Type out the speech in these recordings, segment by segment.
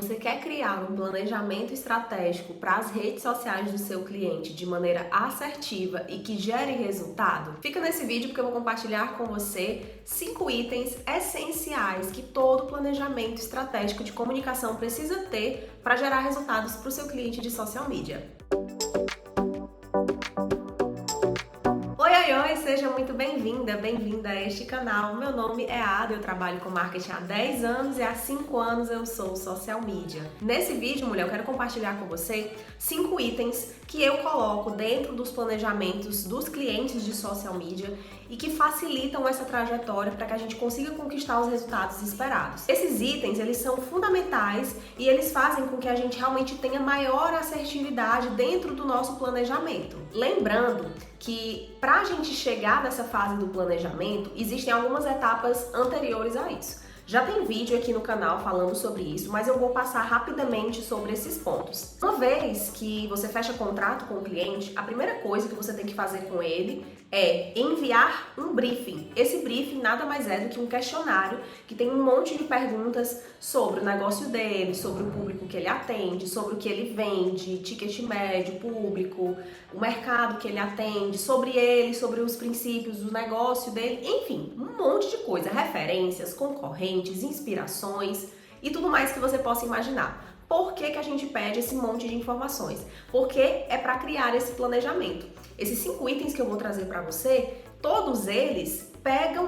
Você quer criar um planejamento estratégico para as redes sociais do seu cliente de maneira assertiva e que gere resultado? Fica nesse vídeo porque eu vou compartilhar com você 5 itens essenciais que todo planejamento estratégico de comunicação precisa ter para gerar resultados para o seu cliente de social media. Oi, seja muito bem-vinda, bem-vinda a este canal. Meu nome é Ada, eu trabalho com marketing há 10 anos e há 5 anos eu sou social media. Nesse vídeo, mulher, eu quero compartilhar com você 5 itens que eu coloco dentro dos planejamentos dos clientes de social media e que facilitam essa trajetória para que a gente consiga conquistar os resultados esperados. Esses itens, eles são fundamentais e eles fazem com que a gente realmente tenha maior assertividade dentro do nosso planejamento. Lembrando que para a gente chegar nessa fase do planejamento, existem algumas etapas anteriores a isso. Já tem vídeo aqui no canal falando sobre isso, mas eu vou passar rapidamente sobre esses pontos. Uma vez que você fecha contrato com o cliente, a primeira coisa que você tem que fazer com ele é enviar um briefing. Esse briefing nada mais é do que um questionário que tem um monte de perguntas sobre o negócio dele, sobre o público que ele atende, sobre o que ele vende, ticket médio, público, o mercado que ele atende, sobre ele, sobre os princípios do negócio dele, enfim, um monte de coisa, referências, concorrentes, inspirações e tudo mais que você possa imaginar. Por que a gente pede esse monte de informações? Porque é para criar esse planejamento. Esses 5 itens que eu vou trazer para você, todos eles pedem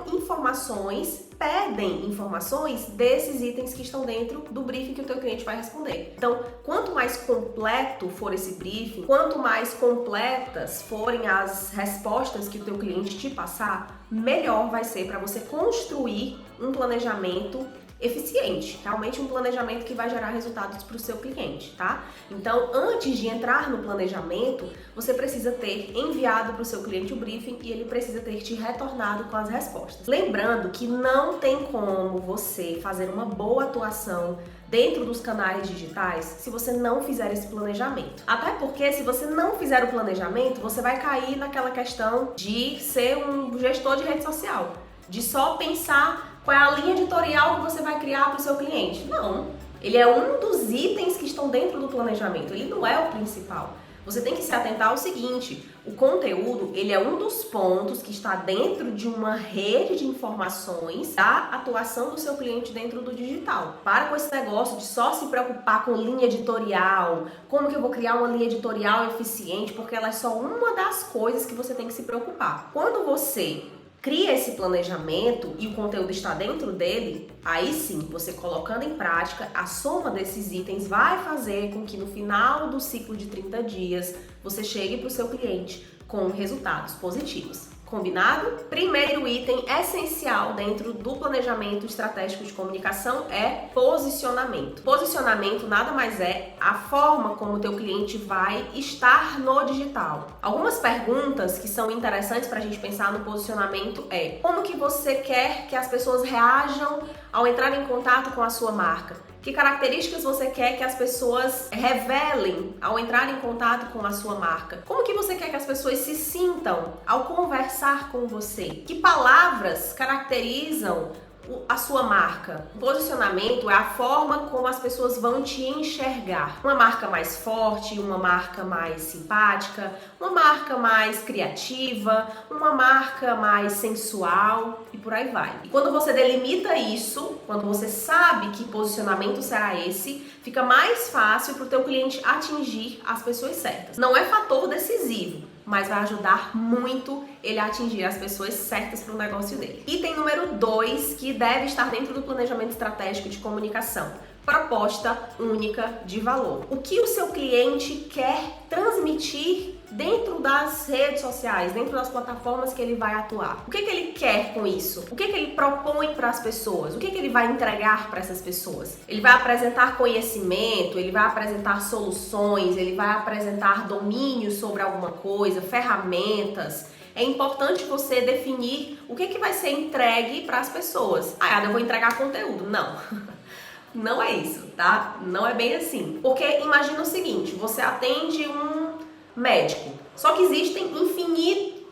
informações desses itens que estão dentro do briefing que o teu cliente vai responder. Então, quanto mais completo for esse briefing, quanto mais completas forem as respostas que o teu cliente te passar, melhor vai ser para você construir um planejamento eficiente, realmente um planejamento que vai gerar resultados para o seu cliente, tá? Então, antes de entrar no planejamento, você precisa ter enviado para o seu cliente o briefing e ele precisa ter te retornado com as respostas. Lembrando que não tem como você fazer uma boa atuação dentro dos canais digitais se você não fizer esse planejamento. Até porque se você não fizer o planejamento, você vai cair naquela questão de ser um gestor de rede social, de só pensar qual é a linha editorial que você vai criar para o seu cliente. Não, ele é um dos itens que estão dentro do planejamento, ele não é o principal. Você tem que se atentar ao seguinte, o conteúdo, ele é um dos pontos que está dentro de uma rede de informações da atuação do seu cliente dentro do digital. Para com esse negócio de só se preocupar com linha editorial, como que eu vou criar uma linha editorial eficiente, porque ela é só uma das coisas que você tem que se preocupar. Quando você cria esse planejamento e o conteúdo está dentro dele, aí sim, você colocando em prática, a soma desses itens vai fazer com que no final do ciclo de 30 dias você chegue para o seu cliente com resultados positivos. Combinado? Primeiro item essencial dentro do planejamento estratégico de comunicação é posicionamento. Posicionamento nada mais é a forma como o teu cliente vai estar no digital. Algumas perguntas que são interessantes para a gente pensar no posicionamento é: como que você quer que as pessoas reajam ao entrar em contato com a sua marca? Que características você quer que as pessoas revelem ao entrar em contato com a sua marca? Como que você quer que as pessoas se sintam ao conversar com você? Que palavras caracterizam a sua marca? O posicionamento é a forma como as pessoas vão te enxergar. Uma marca mais forte, uma marca mais simpática, uma marca mais criativa, uma marca mais sensual e por aí vai. E quando você delimita isso, quando você sabe que posicionamento será esse, fica mais fácil para o teu cliente atingir as pessoas certas. Não é fator decisivo, mas vai ajudar muito ele a atingir as pessoas certas para o negócio dele. Item número 2, que deve estar dentro do planejamento estratégico de comunicação: proposta única de valor. O que o seu cliente quer transmitir dentro das redes sociais, dentro das plataformas que ele vai atuar? O que ele quer com isso? O que ele propõe para as pessoas? O que ele vai entregar para essas pessoas? Ele vai apresentar conhecimento, ele vai apresentar soluções, ele vai apresentar domínio sobre alguma coisa, ferramentas. É importante você definir o que vai ser entregue para as pessoas. Ah, eu vou entregar conteúdo. Não. Não é isso, tá? Não é bem assim. Porque imagina o seguinte, você atende um médico, só que existem infinitos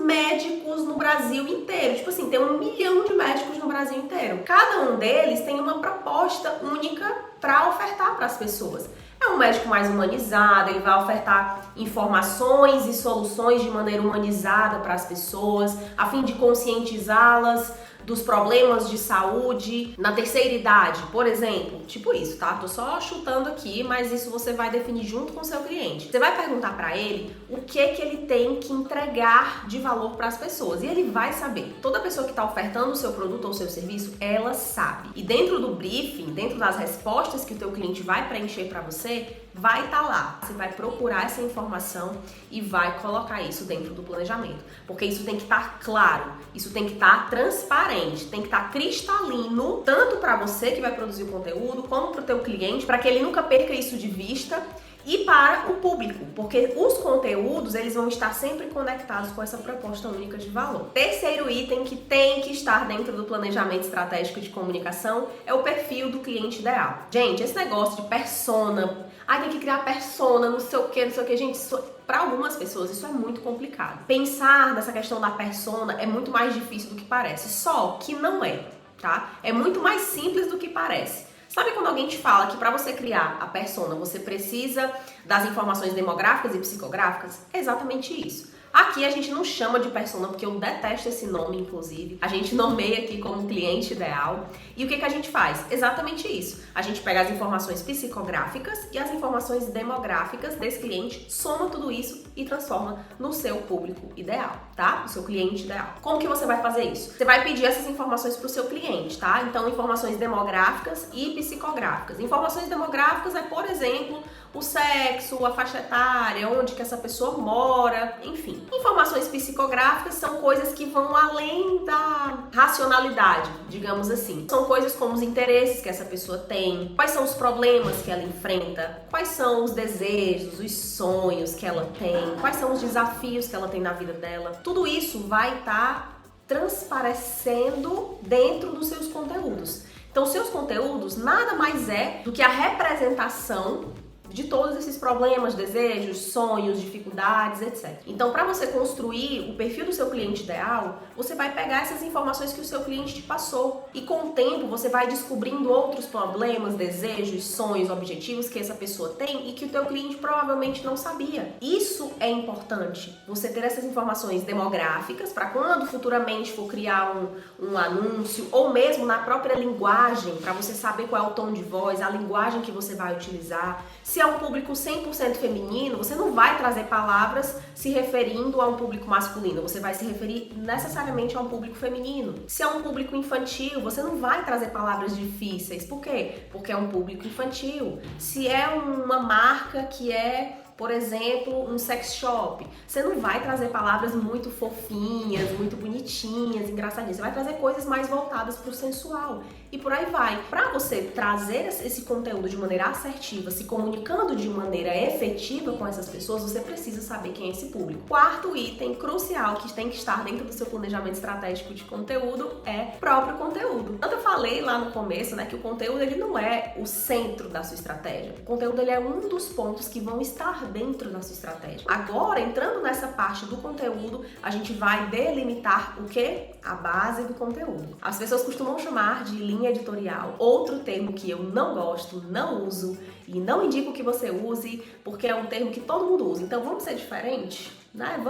médicos no Brasil inteiro. Tipo assim, tem 1 milhão de médicos no Brasil inteiro. Cada um deles tem uma proposta única para ofertar para as pessoas. É um médico mais humanizado, ele vai ofertar informações e soluções de maneira humanizada para as pessoas, a fim de conscientizá-las dos problemas de saúde na terceira idade, por exemplo. Tipo isso, tá? Tô só chutando aqui, mas isso você vai definir junto com o seu cliente. Você vai perguntar para ele o que ele tem que entregar de valor para as pessoas e ele vai saber. Toda pessoa que está ofertando o seu produto ou o seu serviço, ela sabe. E dentro do briefing, dentro das respostas que o teu cliente vai preencher para você, vai estar lá. Você vai procurar essa informação e vai colocar isso dentro do planejamento. Porque isso tem que estar claro, isso tem que estar transparente, tem que estar cristalino, tanto para você que vai produzir o conteúdo, como para o teu cliente, para que ele nunca perca isso de vista, e para o público, porque os conteúdos eles vão estar sempre conectados com essa proposta única de valor. Terceiro item que tem que estar dentro do planejamento estratégico de comunicação é o perfil do cliente ideal. Gente, esse negócio de persona, tem que criar persona, não sei o que, gente, para algumas pessoas isso é muito complicado. Pensar nessa questão da persona é muito mais difícil do que parece, só que não é, tá? É muito mais simples do que parece. Sabe quando alguém te fala que para você criar a persona você precisa das informações demográficas e psicográficas? É exatamente isso. Aqui a gente não chama de persona porque eu detesto esse nome, inclusive. A gente nomeia aqui como cliente ideal. E o que a gente faz? Exatamente isso. A gente pega as informações psicográficas e as informações demográficas desse cliente, soma tudo isso e transforma no seu público ideal, tá? No seu cliente ideal. Como que você vai fazer isso? Você vai pedir essas informações para o seu cliente, tá? Então, informações demográficas e psicográficas. Informações demográficas é, por exemplo, o sexo, a faixa etária, onde que essa pessoa mora, enfim. Informações psicográficas são coisas que vão além da racionalidade, digamos assim. São coisas como os interesses que essa pessoa tem, quais são os problemas que ela enfrenta, quais são os desejos, os sonhos que ela tem, quais são os desafios que ela tem na vida dela. Tudo isso vai estar transparecendo dentro dos seus conteúdos. Então, seus conteúdos nada mais é do que a representação de todos esses problemas, desejos, sonhos, dificuldades, etc. Então, para você construir o perfil do seu cliente ideal, você vai pegar essas informações que o seu cliente te passou e com o tempo você vai descobrindo outros problemas, desejos, sonhos, objetivos que essa pessoa tem e que o teu cliente provavelmente não sabia. Isso é importante, você ter essas informações demográficas para quando futuramente for criar um anúncio ou mesmo na própria linguagem, para você saber qual é o tom de voz, a linguagem que você vai utilizar. Se é um público 100% feminino, você não vai trazer palavras se referindo a um público masculino, você vai se referir necessariamente a um público feminino. Se é um público infantil, você não vai trazer palavras difíceis. Por quê? Porque é um público infantil. Se é uma marca que é, por exemplo, um sex shop, você não vai trazer palavras muito fofinhas, muito bonitinhas, engraçadinhas. Você vai trazer coisas mais voltadas para o sensual e por aí vai. Para você trazer esse conteúdo de maneira assertiva, se comunicando de maneira efetiva com essas pessoas, você precisa saber quem é esse público. Quarto item crucial que tem que estar dentro do seu planejamento estratégico de conteúdo é próprio conteúdo. Tanto eu falei lá no começo, né, que o conteúdo ele não é o centro da sua estratégia. O conteúdo ele é um dos pontos que vão estar dentro da sua estratégia. Agora, entrando nessa parte do conteúdo, a gente vai delimitar o que? A base do conteúdo. As pessoas costumam chamar de linha editorial, outro termo que eu não gosto, não uso e não indico que você use, porque é um termo que todo mundo usa. Então, vamos ser diferentes? Né?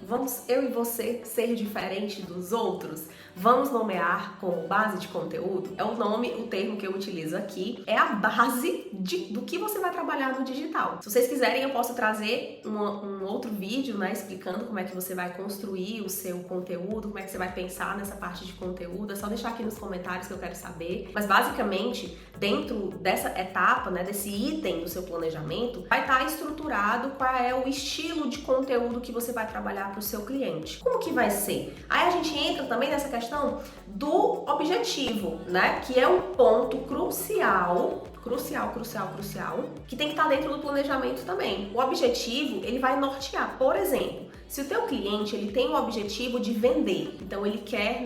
Vamos eu e você ser diferente dos outros? Vamos nomear como base de conteúdo? É o termo que eu utilizo aqui, é a base do que você vai trabalhar no digital. Se vocês quiserem, eu posso trazer um outro vídeo, né, explicando como é que você vai construir o seu conteúdo, como é que você vai pensar nessa parte de conteúdo. É só deixar aqui nos comentários que eu quero saber. Mas basicamente, dentro dessa etapa, né, desse item do seu planejamento, vai estar estruturado qual é o estilo de conteúdo que você vai trabalhar para o seu cliente. Como que vai ser? Aí a gente entra também nessa questão do objetivo, né? Que é um ponto crucial, que tem que estar dentro do planejamento também. O objetivo, ele vai nortear. Por exemplo, se o teu cliente ele tem o objetivo de vender, então ele quer,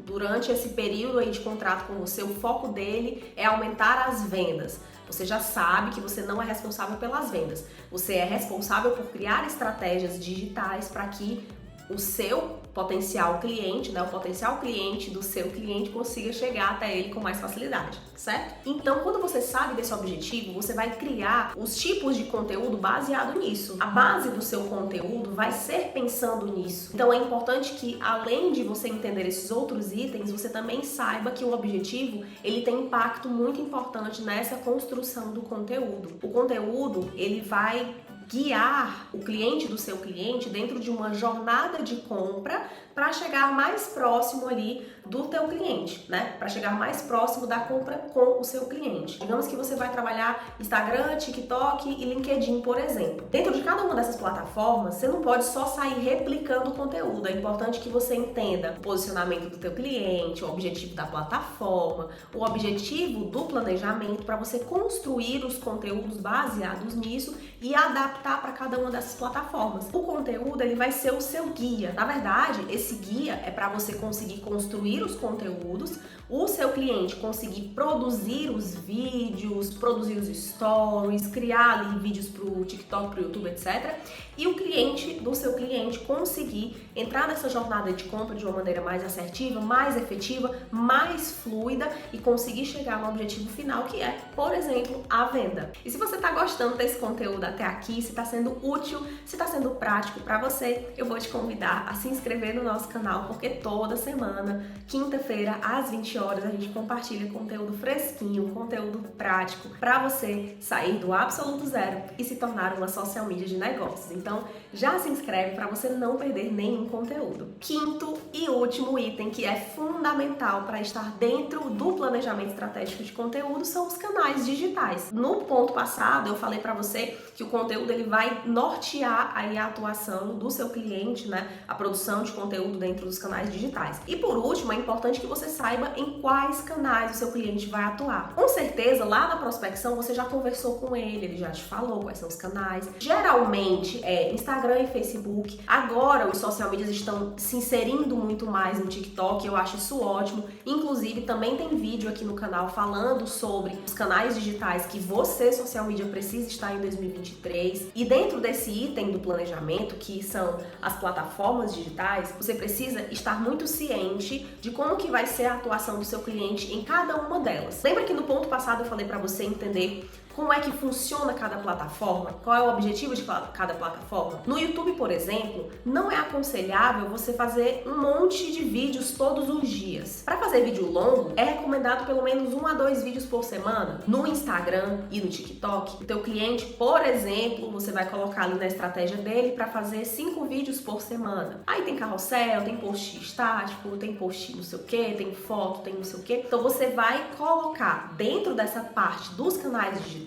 durante esse período aí de contrato com você, o foco dele é aumentar as vendas. Você já sabe que você não é responsável pelas vendas. Você é responsável por criar estratégias digitais para que o seu potencial cliente, né, o potencial cliente do seu cliente consiga chegar até ele com mais facilidade, certo? Então, quando você sabe desse objetivo, você vai criar os tipos de conteúdo baseado nisso. A base do seu conteúdo vai ser pensando nisso. Então, é importante que, além de você entender esses outros itens, você também saiba que o objetivo, ele tem um impacto muito importante nessa construção do conteúdo. O conteúdo, ele vai guiar o cliente do seu cliente dentro de uma jornada de compra para chegar mais próximo ali do teu cliente, né? Para chegar mais próximo da compra com o seu cliente. Digamos que você vai trabalhar Instagram, TikTok e LinkedIn, por exemplo. Dentro de cada uma dessas plataformas, você não pode só sair replicando o conteúdo. É importante que você entenda o posicionamento do teu cliente, o objetivo da plataforma, o objetivo do planejamento para você construir os conteúdos baseados nisso e adaptar para cada uma dessas plataformas. O conteúdo, ele vai ser o seu guia. Na verdade, esse guia é para você conseguir construir os conteúdos, o seu cliente conseguir produzir os vídeos, produzir os stories, criar ali vídeos para o TikTok, para o YouTube, etc. E o cliente do seu cliente conseguir entrar nessa jornada de compra de uma maneira mais assertiva, mais efetiva, mais fluida e conseguir chegar no objetivo final, que é, por exemplo, a venda. E se você está gostando desse conteúdo até aqui, se está sendo útil, se está sendo prático para você, eu vou te convidar a se inscrever no nosso canal, porque toda semana, quinta-feira, às 20 horas, a gente compartilha conteúdo fresquinho, conteúdo prático, para você sair do absoluto zero e se tornar uma social media de negócios. Então, já se inscreve para você não perder nenhum conteúdo. Quinto e último item que é fundamental para estar dentro do planejamento estratégico de conteúdo são os canais digitais. No ponto passado, eu falei para você que o conteúdo ele vai nortear aí a atuação do seu cliente, né? A produção de conteúdo dentro dos canais digitais. E por último, é importante que você saiba em quais canais o seu cliente vai atuar. Com certeza, lá na prospecção, você já conversou com ele já te falou quais são os canais. Geralmente é Instagram e Facebook. Agora os social medias estão se inserindo muito mais no TikTok, eu acho isso ótimo. Inclusive, também tem vídeo aqui no canal falando sobre os canais digitais que você, social media, precisa estar em 2023. E dentro desse item do planejamento, que são as plataformas digitais, você precisa estar muito ciente de como que vai ser a atuação do seu cliente em cada uma delas. Lembra que no ponto passado eu falei para você entender como é que funciona cada plataforma? Qual é o objetivo de cada plataforma? No YouTube, por exemplo, não é aconselhável você fazer um monte de vídeos todos os dias. Para fazer vídeo longo, é recomendado pelo menos 1 a 2 vídeos por semana. No Instagram e no TikTok, o teu cliente, por exemplo, você vai colocar ali na estratégia dele para fazer 5 vídeos por semana. Aí tem carrossel, tem post estático, tem post não sei o que, tem foto, tem não sei o que. Então você vai colocar dentro dessa parte dos canais digitais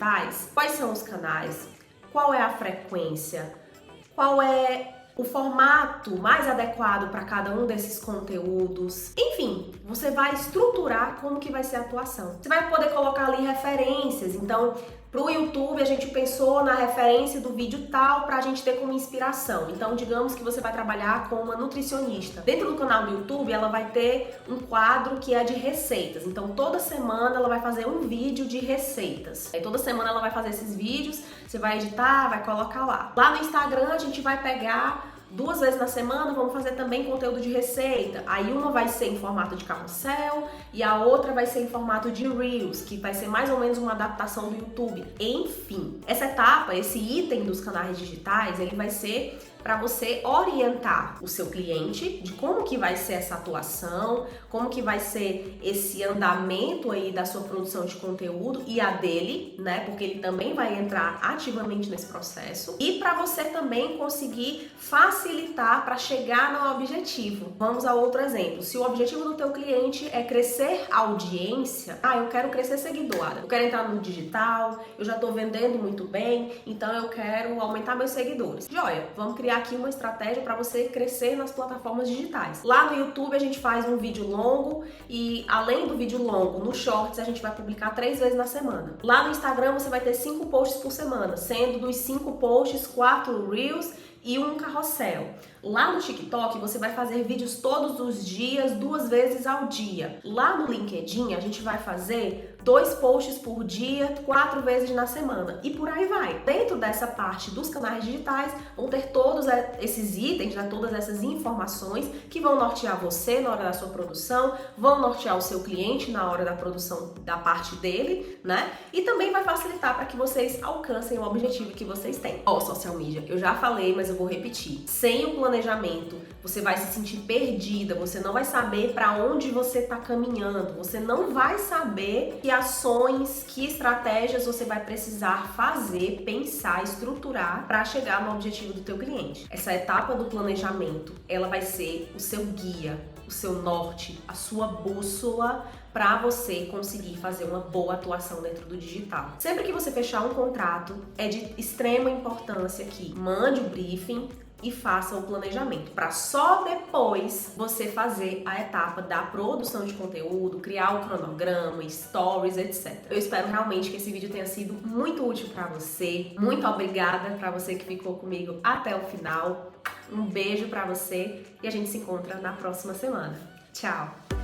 quais são os canais, qual é a frequência, qual é o formato mais adequado para cada um desses conteúdos. Enfim, você vai estruturar como que vai ser a atuação. Você vai poder colocar ali referências. Então, para o YouTube, a gente pensou na referência do vídeo tal para a gente ter como inspiração. Então, digamos que você vai trabalhar com uma nutricionista. Dentro do canal do YouTube, ela vai ter um quadro que é de receitas. Então, toda semana ela vai fazer um vídeo de receitas. Aí, toda semana ela vai fazer esses vídeos, você vai editar, vai colocar lá. Lá no Instagram, a gente vai pegar 2 vezes na semana, vamos fazer também conteúdo de receita. Aí uma vai ser em formato de carrossel e a outra vai ser em formato de Reels, que vai ser mais ou menos uma adaptação do YouTube. Enfim, essa etapa, esse item dos canais digitais, ele vai ser para você orientar o seu cliente de como que vai ser essa atuação, como que vai ser esse andamento aí da sua produção de conteúdo e a dele, né? Porque ele também vai entrar ativamente nesse processo. E para você também conseguir facilitar para chegar no objetivo. Vamos a outro exemplo. Se o objetivo do teu cliente é crescer a audiência, eu quero crescer seguidora, eu quero entrar no digital, eu já estou vendendo muito bem, então eu quero aumentar meus seguidores. Joia, vamos criar aqui uma estratégia para você crescer nas plataformas digitais. Lá no YouTube a gente faz um vídeo longo e além do vídeo longo, no Shorts a gente vai publicar 3 vezes na semana. Lá no Instagram você vai ter 5 posts por semana, sendo dos 5 posts, 4 Reels e um carrossel. Lá no TikTok você vai fazer vídeos todos os dias, 2 vezes ao dia. Lá no LinkedIn a gente vai fazer 2 posts por dia, 4 vezes na semana e por aí vai. Dentro dessa parte dos canais digitais vão ter todos esses itens, né, todas essas informações que vão nortear você na hora da sua produção, vão nortear o seu cliente na hora da produção da parte dele, né? E também vai facilitar para que vocês alcancem o objetivo que vocês têm. Social media, eu já falei, mas eu vou repetir. Sem o planejamento, você vai se sentir perdida, você não vai saber para onde você está caminhando, você não vai saber que ações, que estratégias você vai precisar fazer, pensar, estruturar para chegar no objetivo do teu cliente. Essa etapa do planejamento, ela vai ser o seu guia, o seu norte, a sua bússola para você conseguir fazer uma boa atuação dentro do digital. Sempre que você fechar um contrato, é de extrema importância que mande o briefing e faça o planejamento, para só depois você fazer a etapa da produção de conteúdo, criar o cronograma, stories, etc. Eu espero realmente que esse vídeo tenha sido muito útil para você. Muito obrigada para você que ficou comigo até o final. Um beijo para você e a gente se encontra na próxima semana. Tchau!